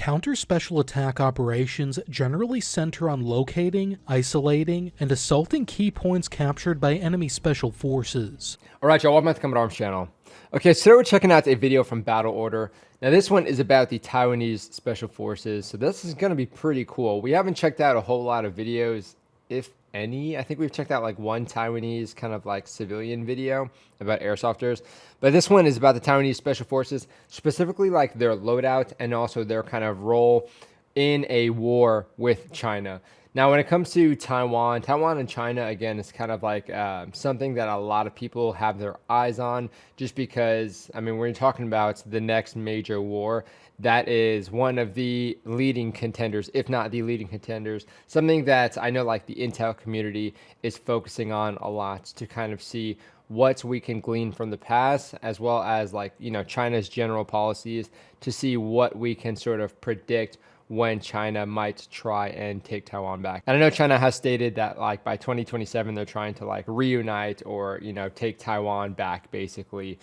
Counter-special attack operations generally center on locating, isolating, and assaulting key points captured by enemy special forces. Alright y'all, welcome back to Combat Arms channel. Okay, so today we're checking out a video from Battle Order. Now this one is about the Taiwanese Special Forces, so this is going to be pretty cool. We haven't checked out a whole lot of videos, if any. I think we've checked out like one Taiwanese kind of like civilian video about airsofters, but this one is about the Taiwanese Special Forces, specifically like their loadout and also their kind of role in a war with China. Now, when it comes to Taiwan and China, again, it's kind of like something that a lot of people have their eyes on just because, I mean, we're talking about the next major war. That is one of the leading contenders, if not the leading contenders, something that I know like the intel community is focusing on a lot to kind of see what we can glean from the past, as well as like, you know, China's general policies to see what we can sort of predict when China might try and take Taiwan back. And I know China has stated that like by 2027, they're trying to like reunite or, you know, take Taiwan back basically.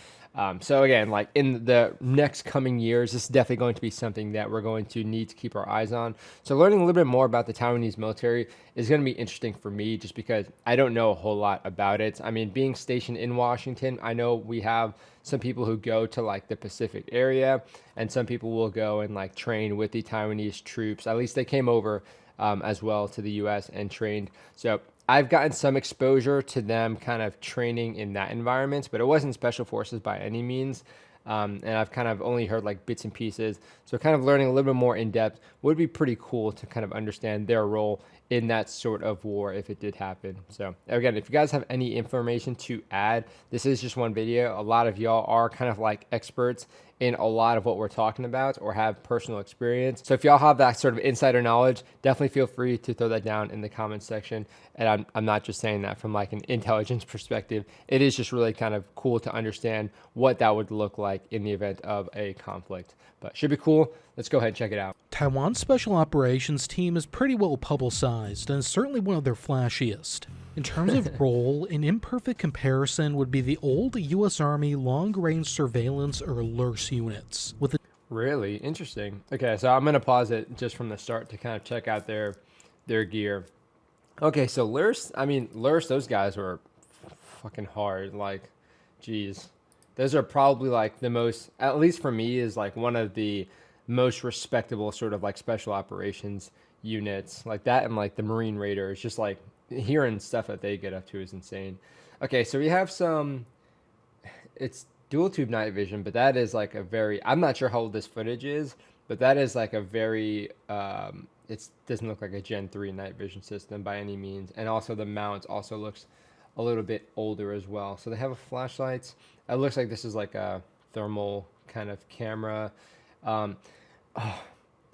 So again, like in the next coming years, this is definitely going to be something that we're going to need to keep our eyes on. So learning a little bit more about the Taiwanese military is going to be interesting for me just because I don't know a whole lot about it. I mean, being stationed in Washington, I know we have some people who go to like the Pacific area, and some people will go and like train with the Taiwanese troops. At least they came over as well to the US and trained. So I've gotten some exposure to them kind of training in that environment, but it wasn't special forces by any means. And I've kind of only heard like bits and pieces. So kind of learning a little bit more in depth would be pretty cool to kind of understand their role in that sort of war if it did happen. So again, if you guys have any information to add, this is just one video. A lot of y'all are kind of like experts in a lot of what we're talking about or have personal experience. So if y'all have that sort of insider knowledge, definitely feel free to throw that down in the comments section. And I'm not just saying that from like an intelligence perspective. It is just really kind of cool to understand what that would look like in the event of a conflict. But should be cool. Let's go ahead and check it out. Taiwan's Special Operations team is pretty well publicized and is certainly one of their flashiest. In terms of role, an imperfect comparison would be the old U.S. Army long-range surveillance or LRS units. With Really interesting. Okay, so I'm going to pause it just from the start to kind of check out their gear. Okay, so LRS, I mean, LRS, those guys were fucking hard. Like, geez. Those are probably like the most, at least for me, is like one of the most respectable sort of like special operations units. Like that and like the Marine Raiders, just like hearing stuff that they get up to is insane. Okay, so we have some, it's dual tube night vision, but that is like a very, I'm not sure how old this footage is, but that is like a very, it doesn't look like a Gen 3 night vision system by any means. And also the mount also looks a little bit older as well. So they have a flashlights. It looks like this is like a thermal kind of camera.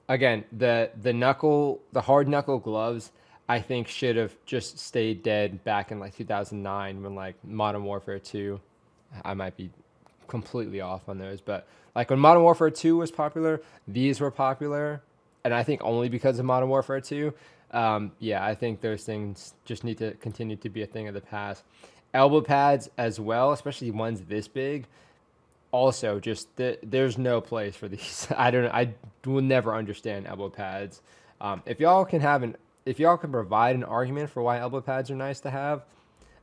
Again, the hard knuckle gloves, I think should have just stayed dead back in like 2009 when like Modern Warfare 2, I might be completely off on those, but like when Modern Warfare 2 was popular, these were popular, and I think only because of Modern Warfare 2. Yeah, I think those things just need to continue to be a thing of the past. Elbow pads as well, especially ones this big. Also, just there's no place for these. I will never understand elbow pads. If y'all can provide an argument for why elbow pads are nice to have,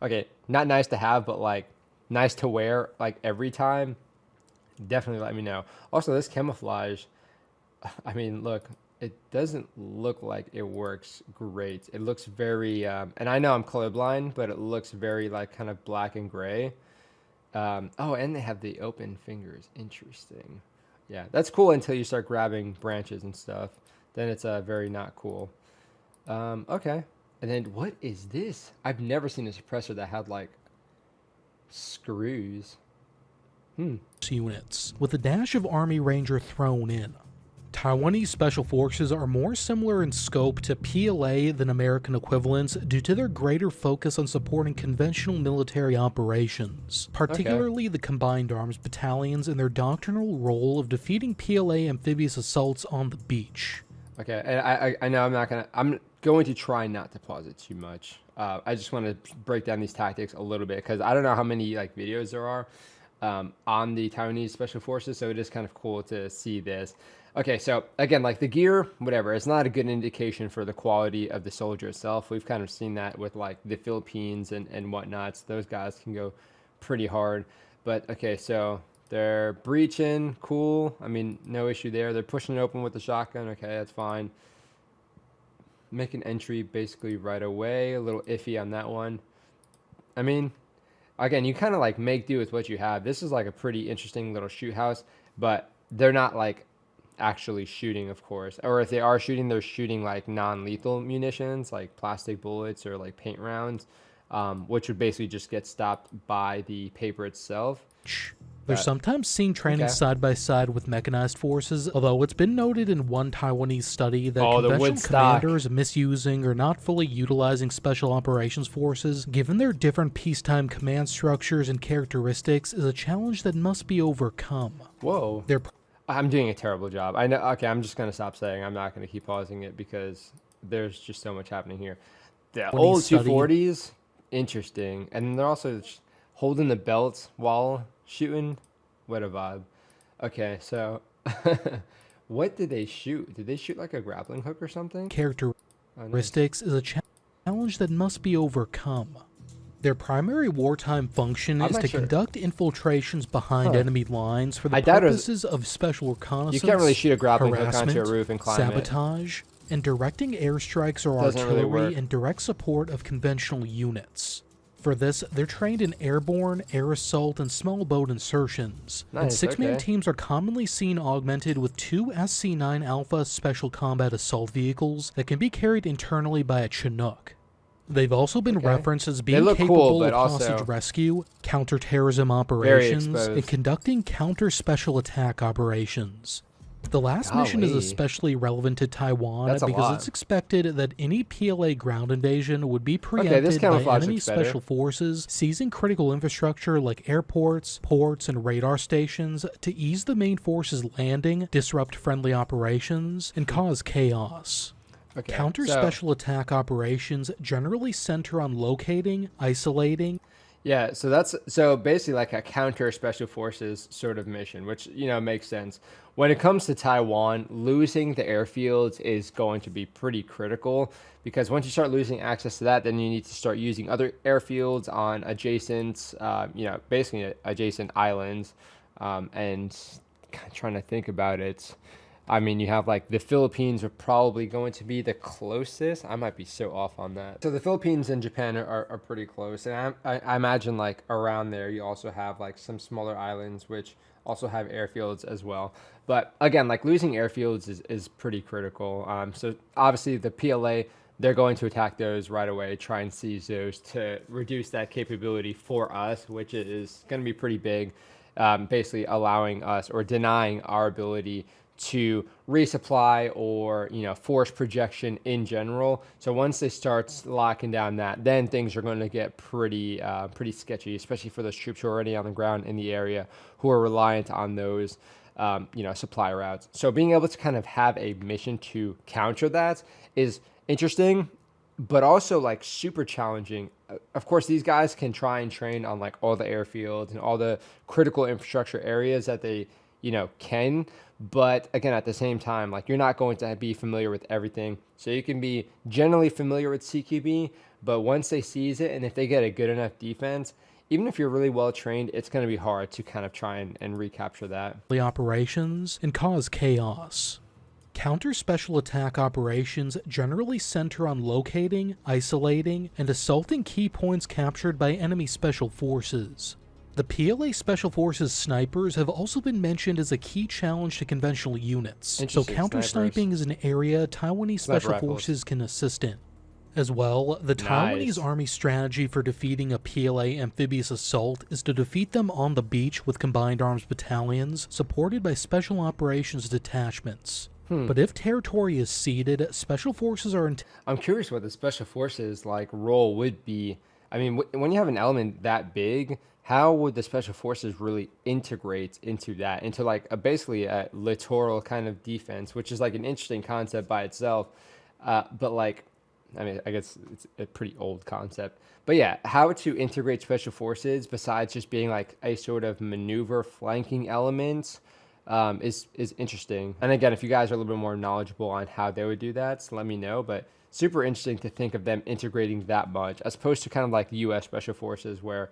okay, not nice to have, but like nice to wear like every time, definitely let me know. Also, this camouflage, I mean, look, it doesn't look like it works great. It looks very, and I know I'm colorblind, but it looks very like kind of black and gray. Oh, and they have the open fingers. Interesting. Yeah, that's cool until you start grabbing branches and stuff. Then it's very not cool. Okay. And then what is this? I've never seen a suppressor that had like screws. units, with a dash of Army Ranger thrown in. Taiwanese Special Forces are more similar in scope to PLA than American equivalents due to their greater focus on supporting conventional military operations, particularly the Combined Arms Battalions and their doctrinal role of defeating PLA amphibious assaults on the beach. Okay, and I know I'm going to try not to pause it too much. I just want to break down these tactics a little bit because I don't know how many like videos there are on the Taiwanese Special Forces, so it is kind of cool to see this. Okay, so again, like the gear, whatever, it's not a good indication for the quality of the soldier itself. We've kind of seen that with like the Philippines and whatnots. Those guys can go pretty hard. But okay, so they're breaching, cool. I mean, no issue there. They're pushing it open with the shotgun. Okay, that's fine. Make an entry basically right away. A little iffy on that one. I mean, again, you kind of like make do with what you have. This is like a pretty interesting little shoot house, but they're not like actually shooting, of course. Or if they are shooting, they're shooting like non-lethal munitions, like plastic bullets or like paint rounds, which would basically just get stopped by the paper itself. They're sometimes seen training Okay. side by side with mechanized forces, although it's been noted in one Taiwanese study that Oh, the conventional Woodstock. commanders misusing or not fully utilizing special operations forces, given their different peacetime command structures and characteristics, is a challenge that must be overcome. Whoa. Their I'm doing a terrible job. I know. Okay, I'm just going to stop saying. I'm not going to keep pausing it because there's just so much happening here. The old study- 240s, interesting. And they're also just holding the belts while shooting. What a vibe. Okay, so what did they shoot? Did they shoot like a grappling hook or something? characteristics is a challenge that must be overcome. Their primary wartime function I'm is not to sure. conduct infiltrations behind enemy lines for the I doubt it was- purposes of special reconnaissance, You can't really shoot a grappling hook onto harassment, a roof and climb it. sabotage, and directing airstrikes or Doesn't really artillery work. in direct support of conventional units. For this, they're trained in airborne, air assault, and small boat insertions. And Nice, six-man okay. teams are commonly seen augmented with 2 SC-9 Alpha special combat assault vehicles that can be carried internally by a Chinook. They've also been Okay. referenced as being look cool, capable but of hostage also rescue, counterterrorism operations, and exposed. conducting counter-special attack operations. The last mission is Golly. especially relevant to Taiwan That's a because lot. it's expected that any PLA ground invasion would be this preempted by camouflage enemy looks better. special forces seizing critical infrastructure like airports, ports, and radar stations to ease the main force's landing, disrupt friendly operations, and cause chaos. Okay, Counter so- special attack operations generally center on locating, isolating, Yeah, so that's so basically like a counter special forces sort of mission, which makes sense. When it comes to Taiwan, losing the airfields is going to be pretty critical because once you start losing access to that, then you need to start using other airfields on adjacent, basically adjacent islands. And trying to think about it. I mean, you have like the Philippines are probably going to be the closest. I might be so off on that. So the Philippines and Japan are pretty close. And I imagine like around there, you also have like some smaller islands, which also have airfields as well. But again, like losing airfields is pretty critical. So obviously the PLA, they're going to attack those right away, try and seize those to reduce that capability for us, which is going to be pretty big. Basically allowing us or denying our ability to resupply or force projection in general. So once they start locking down that, then things are going to get pretty sketchy, especially for those troops who are already on the ground in the area who are reliant on those supply routes. So being able to kind of have a mission to counter that is interesting, but also like super challenging. Of course, these guys can try and train on like all the airfields and all the critical infrastructure areas that they can. But again, at the same time, like you're not going to be familiar with everything. So you can be generally familiar with CQB, but once they seize it and if they get a good enough defense, even if you're really well trained, it's going to be hard to kind of try and recapture that. operations and cause chaos. Counter special attack operations generally center on locating, isolating, and assaulting key points captured by enemy special forces. The PLA Special Forces snipers have also been mentioned as a key challenge to conventional units, so Interesting, counter-sniping is an area Taiwanese Sniper Special rifles. Forces can assist in. As well, the Taiwanese Nice. Army strategy for defeating a PLA amphibious assault is to defeat them on the beach with combined arms battalions, supported by special operations detachments. But if territory is ceded, Special Forces are I'm curious what the special forces like role would be. I mean, when you have an element that big, how would the special forces really integrate into that, into like basically a littoral kind of defense, which is like an interesting concept by itself. But like, I mean, I guess it's a pretty old concept. But yeah, how to integrate special forces besides just being like a sort of maneuver flanking element is interesting. And again, if you guys are a little bit more knowledgeable on how they would do that, so let me know. But super interesting to think of them integrating that much, as opposed to kind of like U.S. Special Forces, where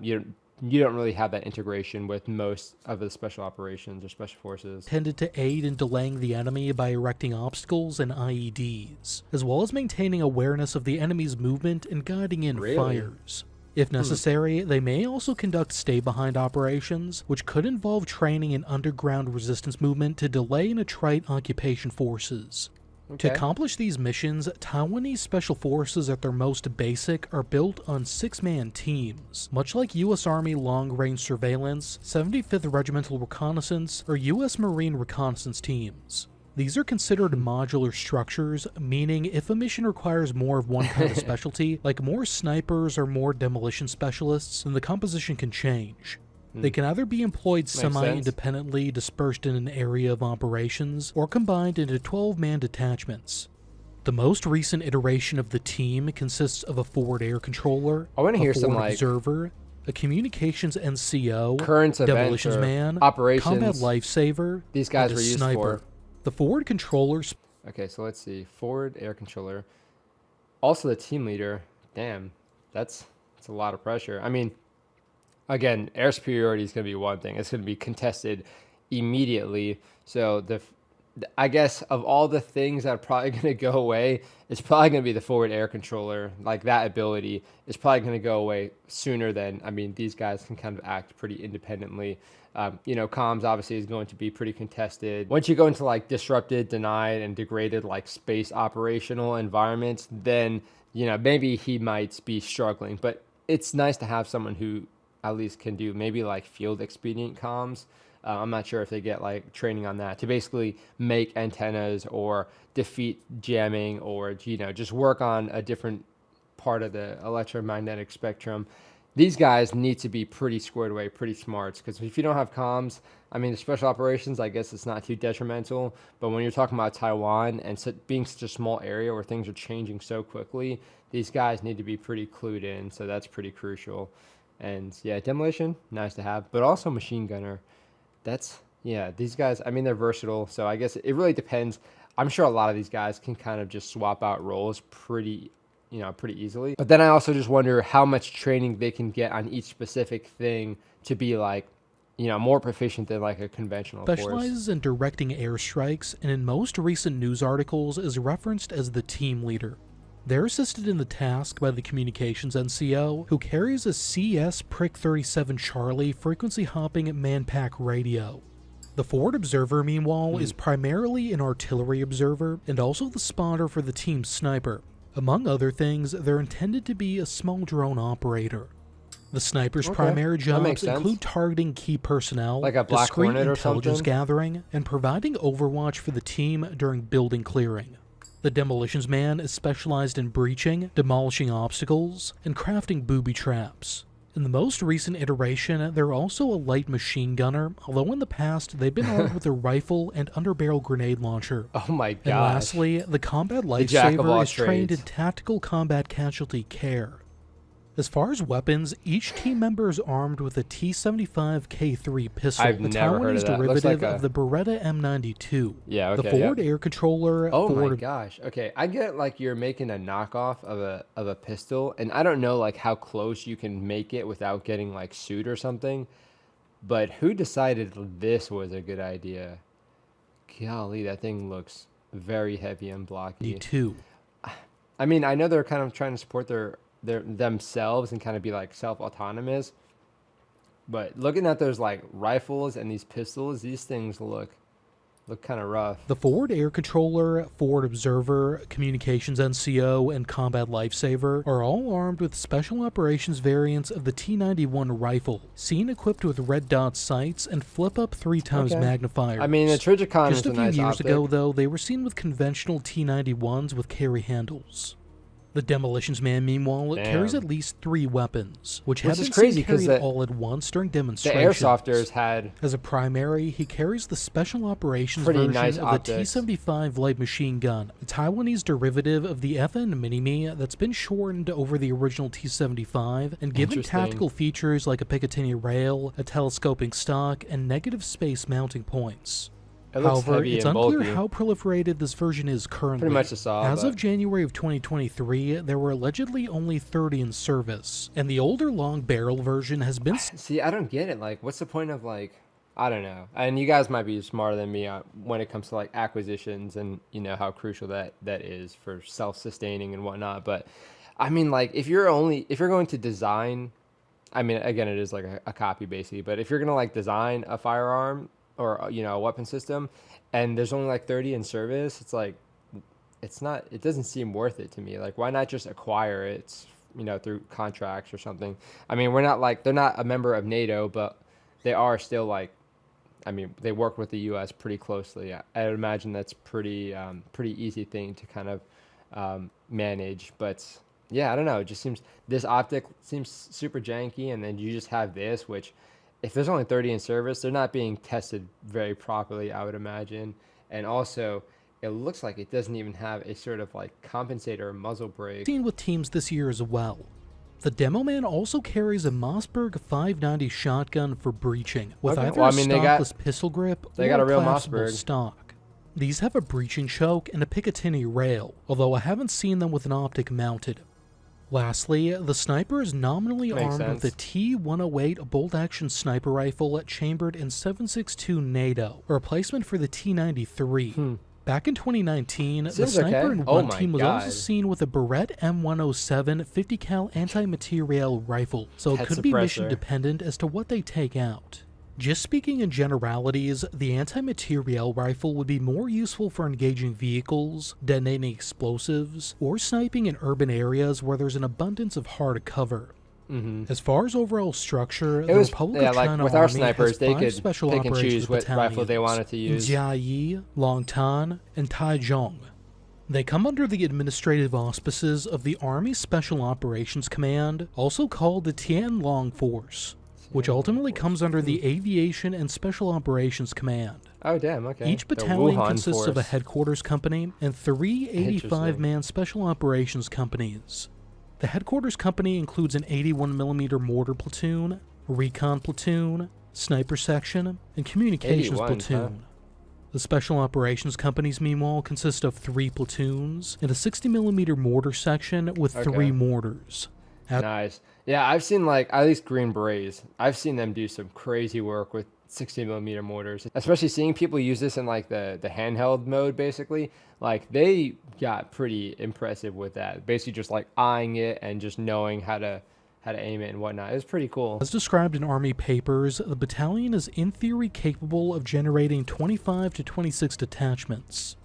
you don't really have that integration with most of the special operations or special forces. Tended to aid in delaying the enemy by erecting obstacles and IEDs, as well as maintaining awareness of the enemy's movement and guiding in fires. If necessary, they may also conduct stay-behind operations, which could involve training in underground resistance movement to delay and attrite occupation forces. To accomplish these missions, Taiwanese Special Forces at their most basic are built on 6-man teams, much like U.S. Army Long-Range Surveillance, 75th Regimental Reconnaissance, or U.S. Marine Reconnaissance teams. These are considered modular structures, meaning if a mission requires more of one kind of specialty, like more snipers or more demolition specialists, then the composition can change. They can either be employed semi-independently dispersed in an area of operations, or combined into 12-man detachments. The most recent iteration of the team consists of a forward air controller, a forward observer, a communications NCO, current demolitions man, operations, combat lifesaver, these guys and a were used sniper. for. The forward controllers. Okay, so let's see. Forward air controller. Also the team leader. Damn, that's a lot of pressure. I mean, again, air superiority is going to be one thing. It's going to be contested immediately. So I guess of all the things that are probably going to go away, it's probably going to be the forward air controller. Like, that ability is probably going to go away sooner than, I mean, these guys can kind of act pretty independently. Comms obviously is going to be pretty contested. Once you go into like disrupted, denied, and degraded like space operational environments, then, maybe he might be struggling. But it's nice to have someone who at least can do maybe like field expedient comms. I'm not sure if they get like training on that to basically make antennas or defeat jamming or, just work on a different part of the electromagnetic spectrum. These guys need to be pretty squared away, pretty smart, because if you don't have comms, I mean, the special operations, I guess it's not too detrimental, but when you're talking about Taiwan and being such a small area where things are changing so quickly, these guys need to be pretty clued in, so that's pretty crucial. And yeah, demolition, nice to have, but also machine gunner. These guys, I mean, they're versatile, so I guess it really depends. I'm sure a lot of these guys can kind of just swap out roles pretty easily. But then I also just wonder how much training they can get on each specific thing to be like, more proficient than like a conventional force. Specializes in directing airstrikes, and in most recent news articles is referenced as the team leader. They're assisted in the task by the communications NCO, who carries a CS Prick 37 Charlie frequency hopping manpack radio. The forward observer, meanwhile, is primarily an artillery observer and also the spotter for the team's sniper. Among other things, they're intended to be a small drone operator. The sniper's primary jobs include targeting key personnel, like a Black discreet Hornet or intelligence something? gathering, and providing overwatch for the team during building clearing. The demolitions man is specialized in breaching, demolishing obstacles, and crafting booby traps. In the most recent iteration, they're also a light machine gunner, although in the past they've been armed with a rifle and underbarrel grenade launcher. Oh my gosh. And lastly, the combat lifesaver is trained in tactical combat casualty care. As far as weapons, each team member is armed with a T-75K3 pistol, I've a never heard of Taiwanese that. derivative Looks like of the Beretta M92. Yeah, okay. The forward air controller. Oh my gosh. Okay, I get like you're making a knockoff of a pistol, and I don't know like how close you can make it without getting like sued or something. But who decided this was a good idea? Golly, that thing looks very heavy and blocky. I mean, I know they're kind of trying to support themselves and kind of be like self-autonomous, but looking at those like rifles and these pistols, these things look kind of rough. The forward air controller, forward observer, communications NCO, and combat lifesaver are all armed with special operations variants of the T91 rifle, seen equipped with red dot sights and flip-up 3x magnifiers. I mean, the Trigicon Just is a few nice years optic. ago, though, they were seen with conventional T91s with carry handles. The Demolitions Man, meanwhile, carries at Damn. least 3 weapons, which Which have is been crazy seen 'cause carried the- all at once during The demonstrations. airsofters had As a primary, he carries the Special Operations pretty version nice of the optics. T-75 light machine gun, a Taiwanese derivative of the FN Mini-Me that's been shortened over the original T-75 and given Interesting. tactical features like a Picatinny rail, a telescoping stock, and negative space mounting points. It looks However, heavy it's and unclear bulky. how proliferated this version is currently. Pretty much a saw, As but- of January of 2023, there were allegedly only 30 in service, and the older long barrel version has been See, I don't get it. Like, what's the point of, like, I don't know. And you guys might be smarter than me when it comes to like acquisitions and you know how crucial that is for self-sustaining and whatnot. But I mean, like, if you're going to design, I mean, again, it is like a copy basically. But if you're gonna like design a firearm or you know a weapon system, and there's only like 30 in service, it's like it doesn't seem worth it to me. Like, why not just acquire it, you know, through contracts or something? I mean, they're not a member of NATO, but they are still like, I mean, they work with the U.S. pretty closely. I would imagine that's pretty easy thing to kind of manage. But yeah, I don't know. It just seems this optic seems super janky, and then you just have this, which if there's only 30 in service, they're not being tested very properly, I would imagine. And also, it looks like it doesn't even have a sort of like compensator or muzzle brake. seen with teams this year as well. The Demo Man also carries a Mossberg 590 shotgun for breaching, with Okay. either Well, I a mean, stockless pistol grip they or got a real collapsible Mossberg. stock. These have a breaching choke and a Picatinny rail, although I haven't seen them with an optic mounted. Lastly, the sniper is nominally Makes armed with a sense. T-108 bolt-action sniper rifle chambered in 7.62 NATO, a replacement for the T-93. Back in 2019, the Seems sniper okay. in Oh one my team was also God. seen with a Beretta M107 50 cal anti-materiel rifle, so it Head could be mission suppressor. dependent as to what they take out. Just speaking in generalities, the anti-materiel rifle would be more useful for engaging vehicles, detonating explosives, or sniping in urban areas where there's an abundance of hard cover. As far as overall structure, the was- Republic yeah, of like, China with our Army snipers, has they 5 could special pick and operations choose what rifle they battalions, wanted to use. Jiayi, Longtan, and Taichung. They come under the administrative auspices of the Army Special Operations Command, also called the Tianlong Force, which ultimately comes under the Aviation and Special Operations Command. Oh damn, okay. Each The battalion Wuhan consists of a force. headquarters company and 3 Interesting. 85-man special operations companies. The headquarters company includes an 81mm mortar platoon, recon platoon, sniper section, and communications 81, platoon. huh? The special operations companies, meanwhile, consist of 3 platoons and a 60mm mortar section with 3 Okay. mortars. Nice. Yeah, I've seen like at least Green Berets. I've seen them do some crazy work with 60mm mortars. Especially seeing people use this in like the handheld mode, basically. Like they got pretty impressive with that. Basically, just like eyeing it and just knowing how to aim it and whatnot. It was pretty cool. As described in Army papers, the battalion is in theory capable of generating 25 to 26 detachments.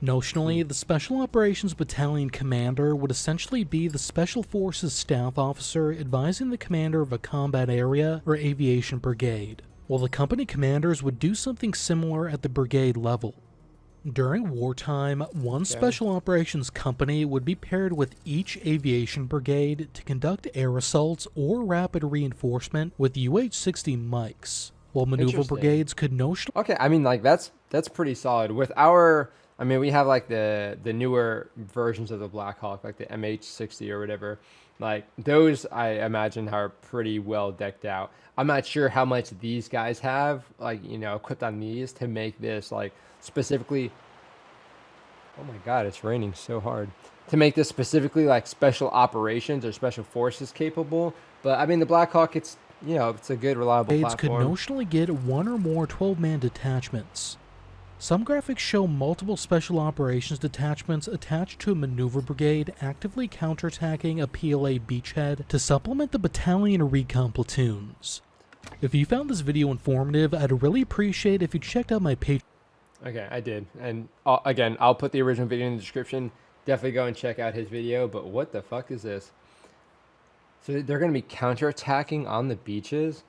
Notionally, the Special Operations Battalion commander would essentially be the Special Forces staff officer advising the commander of a combat area or aviation brigade, while the company commanders would do something similar at the brigade level. During wartime, one special operations company would be paired with each aviation brigade to conduct air assaults or rapid reinforcement with UH-60 mics, while maneuver Interesting. brigades could notionally Okay, I mean like that's pretty solid. With our, I mean we have like the newer versions of the Black Hawk, like the MH-60 or whatever. Like those, I imagine are pretty well decked out. I'm not sure how much these guys have, like you know, equipped on these to make this like specifically. Oh my God, it's raining so hard. To make this specifically like special operations or special forces capable. But I mean the Black Hawk, it's you know it's a good reliable brigades could platform. notionally get 1 or more 12-man detachments. Some graphics show multiple special operations detachments attached to a maneuver brigade actively counterattacking a PLA beachhead to supplement the battalion recon platoons. If you found this video informative, I'd really appreciate if you checked out my Patreon. Okay, I did. And again, I'll put the original video in the description. Definitely go and check out his video. But what the fuck is this? So they're going to be counterattacking on the beaches?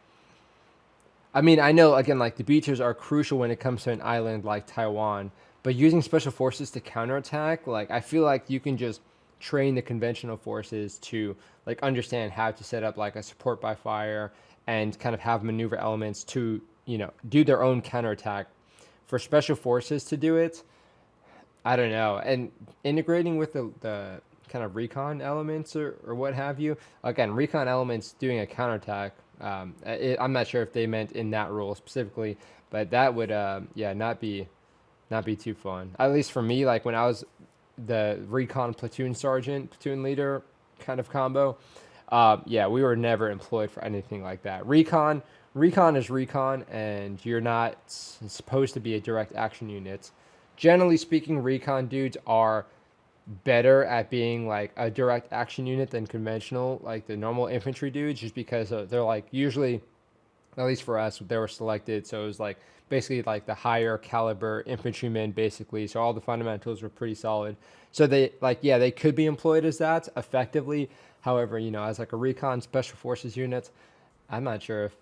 I mean, I know, again, like the beaches are crucial when it comes to an island like Taiwan. But using special forces to counterattack, like I feel like you can just train the conventional forces to like understand how to set up like a support by fire and kind of have maneuver elements to, do their own counterattack. For special forces to do it, I don't know. And integrating with the kind of recon elements or what have you. Again, recon elements doing a counterattack. I'm not sure if they meant in that rule specifically, but that would not be too fun. At least for me, like when I was the recon platoon sergeant, platoon leader kind of combo. We were never employed for anything like that. Recon is recon, and you're not supposed to be a direct action unit. Generally speaking, recon dudes are better at being like a direct action unit than conventional, like the normal infantry dudes, just because they're like usually, at least for us, they were selected. So it was like basically like the higher caliber infantrymen, basically. So all the fundamentals were pretty solid. So they could be employed as that effectively. However, as like a recon special forces unit, I'm not sure if,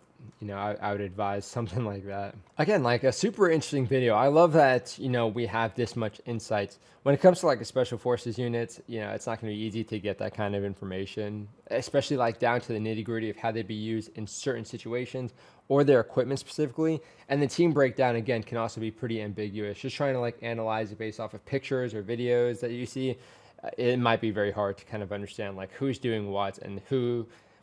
I would advise something like that. Again, like a super interesting video. I love that, we have this much insight. When it comes to like a special forces unit, it's not going to be easy to get that kind of information, especially like down to the nitty gritty of how they'd be used in certain situations or their equipment specifically. And the team breakdown, again, can also be pretty ambiguous. Just trying to like analyze it based off of pictures or videos that you see, it might be very hard to kind of understand like who's doing what and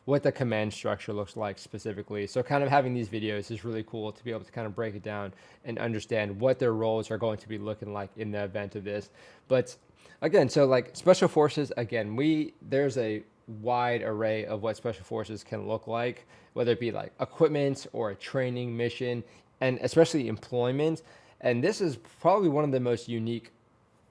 what the command structure looks like specifically. So kind of having these videos is really cool to be able to kind of break it down and understand what their roles are going to be looking like in the event of this. But again, so like special forces, again, there's a wide array of what special forces can look like, whether it be like equipment or a training mission, and especially employment. And this is probably one of the most unique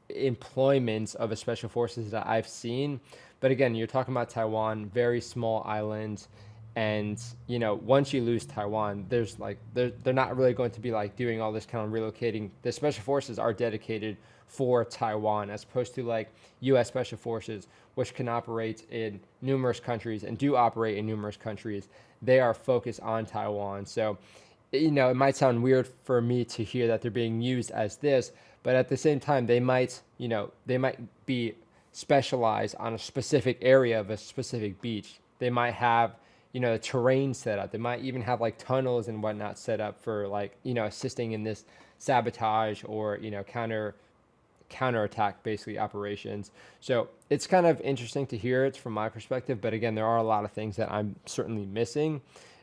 employments of a special forces that I've seen. But again, you're talking about Taiwan, very small island, and once you lose Taiwan, they're not really going to be like doing all this kind of relocating. The special forces are dedicated for Taiwan, as opposed to like U.S. special forces, which can operate in numerous countries and do operate in numerous countries. They are focused on Taiwan. So it might sound weird for me to hear that they're being used as this, but at the same time, they might be specialized on a specific area of a specific beach. They might have, the terrain set up. They might even have like tunnels and whatnot set up for like, assisting in this sabotage or, counterattack basically operations. So it's kind of interesting to hear it from my perspective. But again, there are a lot of things that I'm certainly missing,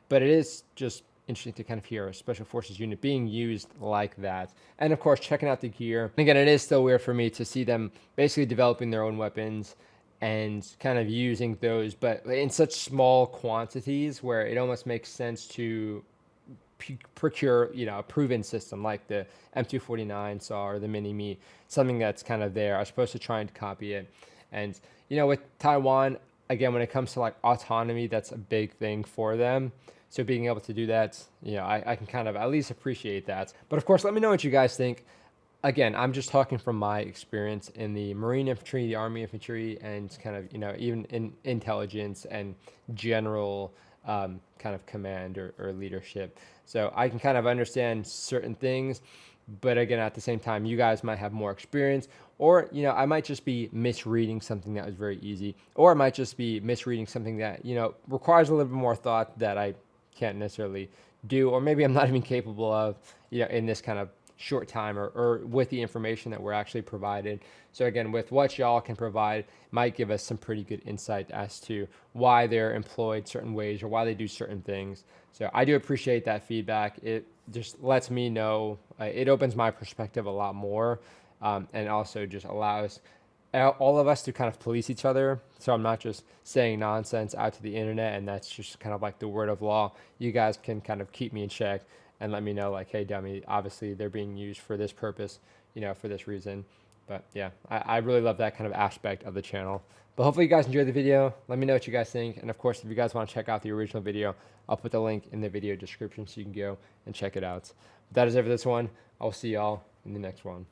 but it is just interesting to kind of hear a special forces unit being used like that. And of course, checking out the gear. Again, it is still weird for me to see them basically developing their own weapons and kind of using those, but in such small quantities where it almost makes sense to procure, a proven system like the M249 SAW or the Mini-Me, something that's kind of there, as opposed to trying to copy it. And, with Taiwan, again, when it comes to like autonomy, that's a big thing for them. So being able to do that, I can kind of at least appreciate that. But of course, let me know what you guys think. Again, I'm just talking from my experience in the Marine infantry, the Army infantry, and kind of, even in intelligence and general kind of command or leadership. So I can kind of understand certain things, but again, at the same time, you guys might have more experience, or, I might just be misreading something that was very easy, or I might just be misreading something that, requires a little bit more thought that I can't necessarily do, or maybe I'm not even capable of, in this kind of short time or with the information that we're actually provided. So again, with what y'all can provide, might give us some pretty good insight as to why they're employed certain ways or why they do certain things. So I do appreciate that feedback. It just lets me know, it opens my perspective a lot more, and also just allows all of us to kind of police each other. So I'm not just saying nonsense out to the internet and that's just kind of like the word of law. You guys can kind of keep me in check and let me know like, hey, dummy, obviously they're being used for this purpose, for this reason. But yeah, I really love that kind of aspect of the channel. But hopefully you guys enjoyed the video. Let me know what you guys think. And of course, if you guys want to check out the original video, I'll put the link in the video description so you can go and check it out. But that is it for this one. I'll see y'all in the next one.